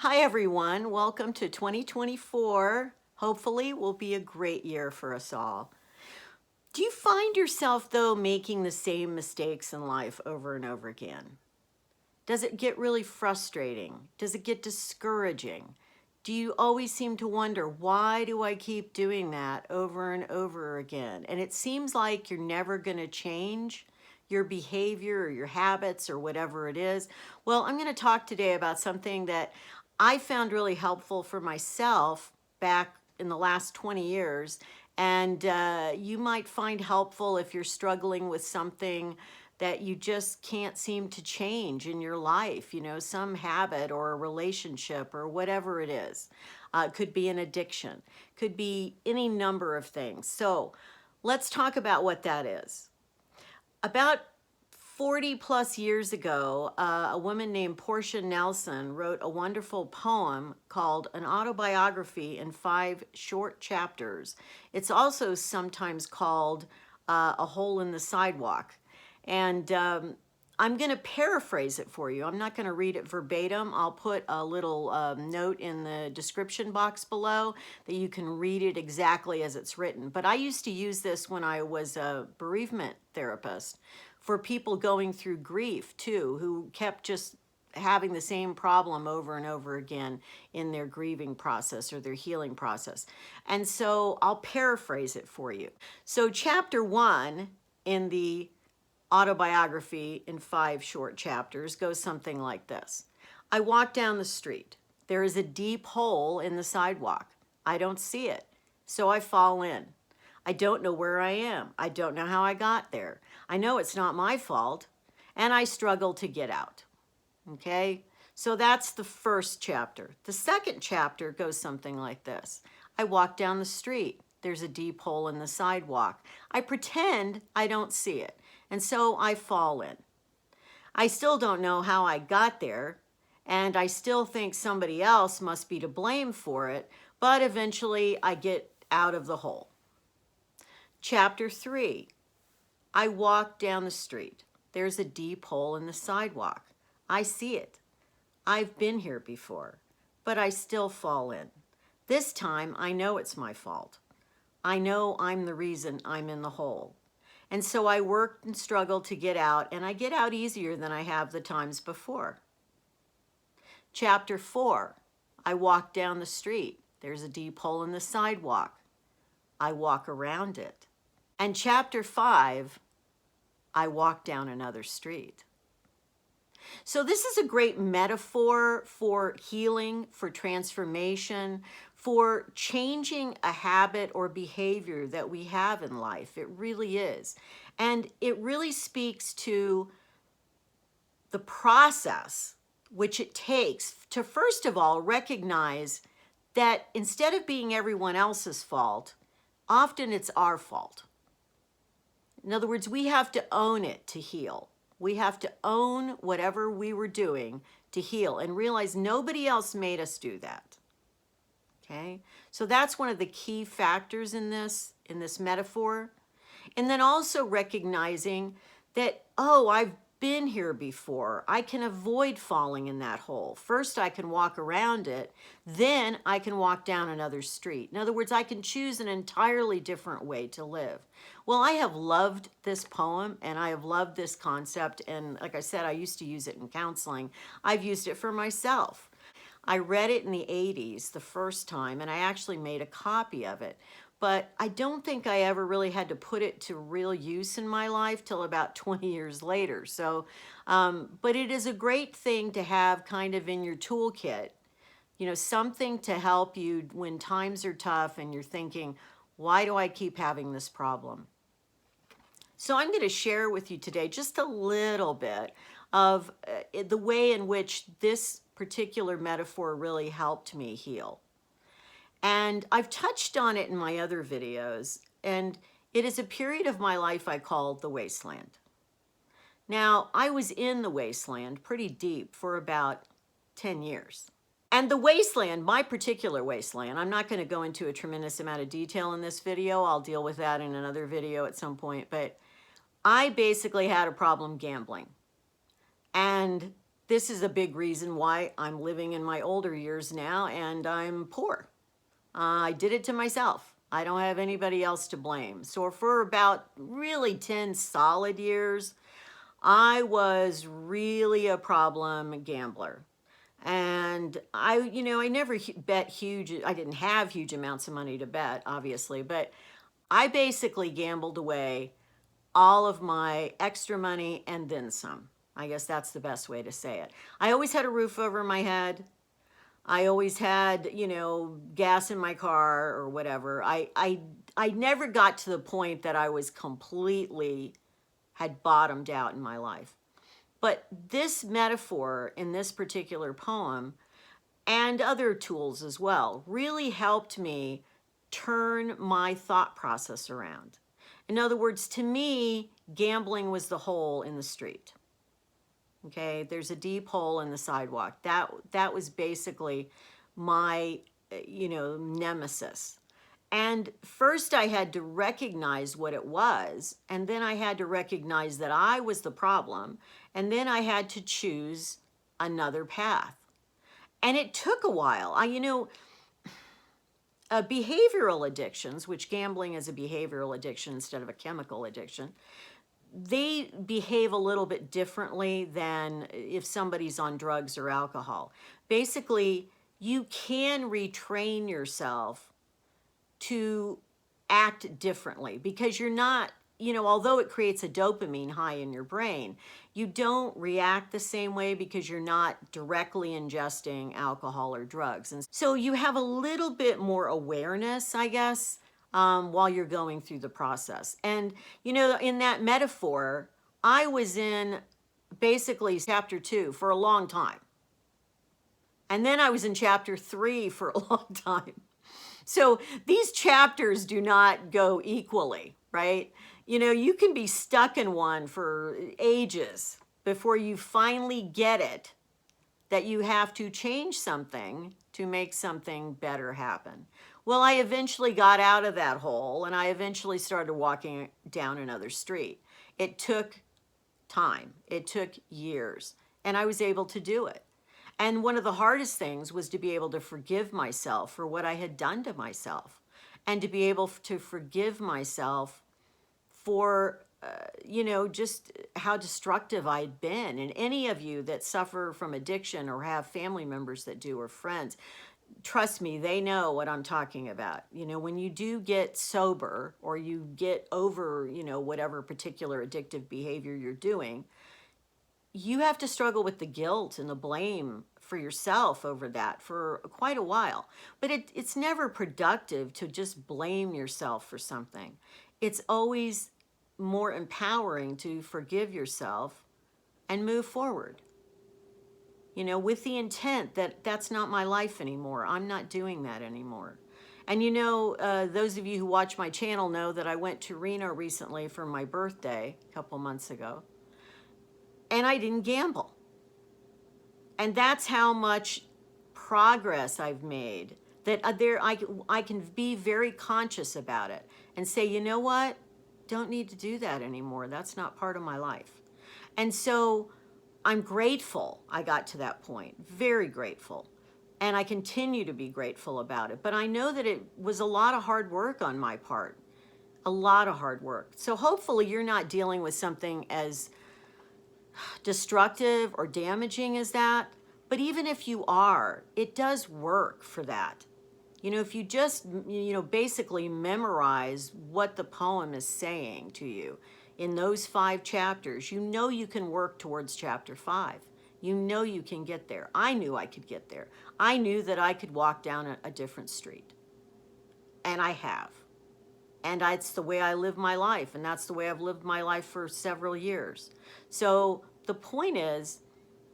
Hi everyone, welcome to 2024. Hopefully will be a great year for us all. Do you find yourself though making the same mistakes in life over and over again? Does it get really frustrating? Does it get discouraging? Do you always seem to wonder, why do I keep doing that over and over again? And it seems like you're never going to change your behavior or your habits or whatever it is. Well, I'm going to talk today about something that I found really helpful for myself back in the last 20 years. And you might find helpful if you're struggling with something that you just can't seem to change in your life, some habit or a relationship or whatever it is. It could be an addiction, could be any number of things. So let's talk about what that is. About 40 plus years ago, a woman named Portia wrote a wonderful poem called An Autobiography in 5 Short Chapters. It's also sometimes called A Hole in the Sidewalk. And I'm going to paraphrase it for you. I'm not going to read it verbatim. I'll put a little note in the description box below that you can read it exactly as it's written. But I used to use this when I was a bereavement therapist for people going through grief too, who kept just having the same problem over and over again in their grieving process or their healing process. And so I'll paraphrase it for you. So chapter 1 in the autobiography in 5 short chapters goes something like this. I walk down the street. There is a deep hole in the sidewalk. I don't see it, so I fall in. I don't know where I am. I don't know how I got there. I know it's not my fault, and I struggle to get out. Okay? So that's the first chapter. The second chapter goes something like this. I walk down the street. There's a deep hole in the sidewalk. I pretend I don't see it, and so I fall in. I still don't know how I got there, and I still think somebody else must be to blame for it, but eventually I get out of the hole. Chapter 3, I walk down the street. There's a deep hole in the sidewalk. I see it. I've been here before, but I still fall in. This time I know it's my fault. I know I'm the reason I'm in the hole. And so I work and struggle to get out, and I get out easier than I have the times before. Chapter 4, I walk down the street. There's a deep hole in the sidewalk. I walk around it. And chapter 5, I walk down another street. So this is a great metaphor for healing, for transformation, for changing a habit or behavior that we have in life. It really is. And it really speaks to the process which it takes to, first of all, recognize that instead of being everyone else's fault, often it's our fault. In other words, we have to own it to heal. We have to own whatever we were doing to heal and realize nobody else made us do that. Okay? So that's one of the key factors in this metaphor. And then also recognizing that, oh, I've been here before. I can avoid falling in that hole. First, I can walk around it. Then I can walk down another street. In other words, I can choose an entirely different way to live. Well, I have loved this poem and I have loved this concept. And like I said, I used to use it in counseling. I've used it for myself. I read it in the 80s the first time, and I actually made a copy of it. But I don't think I ever really had to put it to real use in my life till about 20 years later. So, but it is a great thing to have kind of in your toolkit, something to help you when times are tough and you're thinking, why do I keep having this problem? So I'm going to share with you today just a little bit of the way in which this particular metaphor really helped me heal. And I've touched on it in my other videos, and it is a period of my life I call the wasteland. Now, I was in the wasteland pretty deep for about 10 years. And the wasteland, my particular wasteland, I'm not going to go into a tremendous amount of detail in this video. I'll deal with that in another video at some point. But I basically had a problem gambling. And This is a big reason why I'm living in my older years now and I'm poor. I did it to myself. I don't have anybody else to blame. So for about really 10 solid years, I was really a problem gambler. And I never bet huge. I didn't have huge amounts of money to bet, obviously, but I basically gambled away all of my extra money and then some. I guess that's the best way to say it. I always had a roof over my head. I always had, gas in my car or whatever. I never got to the point that I was completely had bottomed out in my life. But this metaphor in this particular poem and other tools as well really helped me turn my thought process around. In other words, to me, gambling was the hole in the street. Okay, there's a deep hole in the sidewalk. That was basically my, nemesis. And first I had to recognize what it was, and then I had to recognize that I was the problem, and then I had to choose another path. And it took a while. Behavioral addictions, which gambling is a behavioral addiction instead of a chemical addiction, they behave a little bit differently than if somebody's on drugs or alcohol. Basically, you can retrain yourself to act differently because you're not, although it creates a dopamine high in your brain, you don't react the same way because you're not directly ingesting alcohol or drugs. And so you have a little bit more awareness, I guess, while you're going through the process. And, in that metaphor, I was in basically chapter 2 for a long time. And then I was in chapter 3 for a long time. So these chapters do not go equally, right? You can be stuck in one for ages before you finally get it that you have to change something to make something better happen. Well, I eventually got out of that hole and I eventually started walking down another street. It took time. It took years, and I was able to do it. And one of the hardest things was to be able to forgive myself for what I had done to myself, and to be able to forgive myself for, just how destructive I'd been. And any of you that suffer from addiction or have family members that do or friends, trust me, they know what I'm talking about. When you do get sober or you get over, whatever particular addictive behavior you're doing, you have to struggle with the guilt and the blame for yourself over that for quite a while. But it's never productive to just blame yourself for something. It's always more empowering to forgive yourself and move forward. With the intent that that's not my life anymore. I'm not doing that anymore. And those of you who watch my channel know that I went to Reno recently for my birthday a couple months ago. And I didn't gamble. And that's how much progress I've made, that I can be very conscious about it and say, you know what? Don't need to do that anymore. That's not part of my life. And so I'm grateful I got to that point, very grateful. And I continue to be grateful about it. But I know that it was a lot of hard work on my part, a lot of hard work. So hopefully you're not dealing with something as destructive or damaging as that. But even if you are, it does work for that. If you just, basically memorize what the poem is saying to you in those 5 chapters, you can work towards chapter 5. You can get there. I knew I could get there. I knew that I could walk down a different street. And I have. And that's the way I live my life. And that's the way I've lived my life for several years. So the point is,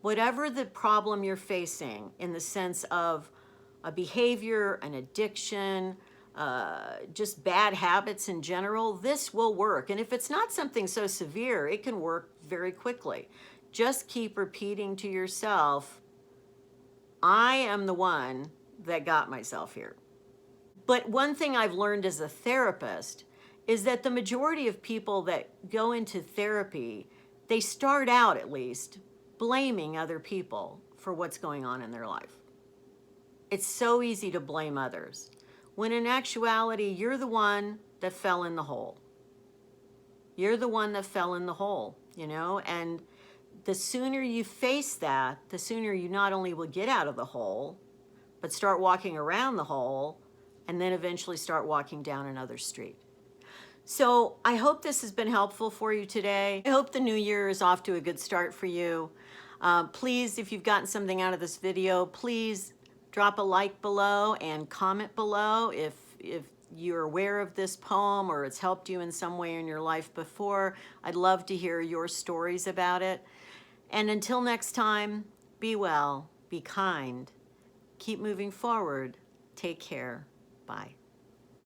whatever the problem you're facing in the sense of a behavior, an addiction, just bad habits in general, this will work. And if it's not something so severe, it can work very quickly. Just keep repeating to yourself, I am the one that got myself here. But one thing I've learned as a therapist is that the majority of people that go into therapy, they start out at least blaming other people for what's going on in their life. It's so easy to blame others, when in actuality, you're the one that fell in the hole. You're the one that fell in the hole, you know, and the sooner you face that, the sooner you not only will get out of the hole, but start walking around the hole, and then eventually start walking down another street. So I hope this has been helpful for you today. I hope the new year is off to a good start for you. Please, if you've gotten something out of this video, please drop a like below and comment below if you're aware of this poem or it's helped you in some way in your life before. I'd love to hear your stories about it. And until next time, be well, be kind, keep moving forward, take care, bye.